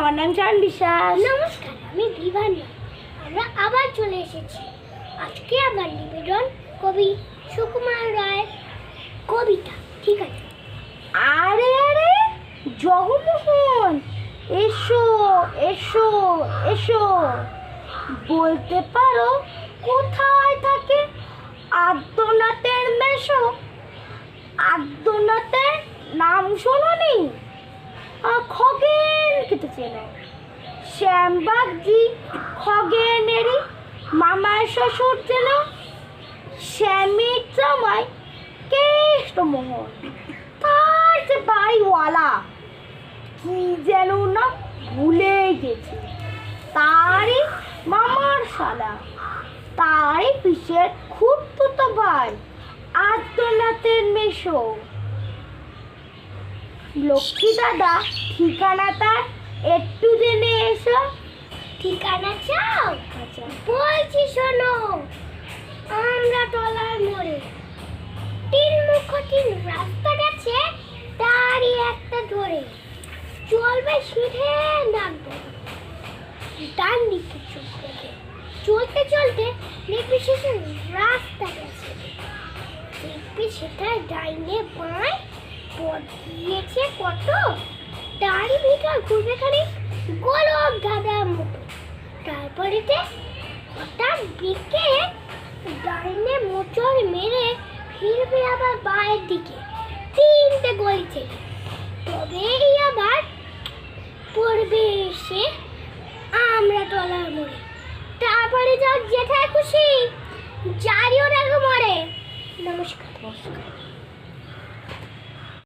আমার নাম চান বিশ্বাস। নমস্কার, আমি বিভান্না। আমরা আবার চলে এসেছি। আজকে আমার নিবেদন কবি সুকুমার রায়ের কবিতা। ঠিক আছে? আরে আরে জগমোহন, এসো এসো এসো। বলতে পারো কোথায় থাকে আদ্যনাথের মেশো? আদ্যনাথের নাম শোনোনি? খগেনকে তো চেনো। শ্যামবাগজি খগেনেরই মামার শ্বশুর ছিল। শ্যামির জামাই কেষ্টমোহন, তার যে বাড়িওয়ালা কি যেন না ভুলে গেছি। তারই মামার শালা, তারই পিসের খুড়তুতো ভাই আদ্যনাথের মেশো। লক্ষ্মী দাদা ঠিকানা তার একটু জেনে এসো। ঠিকানা চাও? আচ্ছা, বলছি শোনো। আমরা টলার মোড়ে তিন মুখ তিন রাস্তা গেছে, তারই একটা ধরে চলবে সিধে নামবে ডান দিকে চোখ রেখে। চলতে চলতে দেখবি শেষে রাস্তা গেছে, দেখবি সেটা ডাইনে বাঁয় পথ গিয়েছে কত। তারই ভিতর ঘুরবে খানিক গোলক গাদার মতো। তারপরেতে হঠাৎ দিকে ডাইনে মোচড় মেরে ফিরবে আবার বাঁয়ের দিকে। তিনটে গলিতে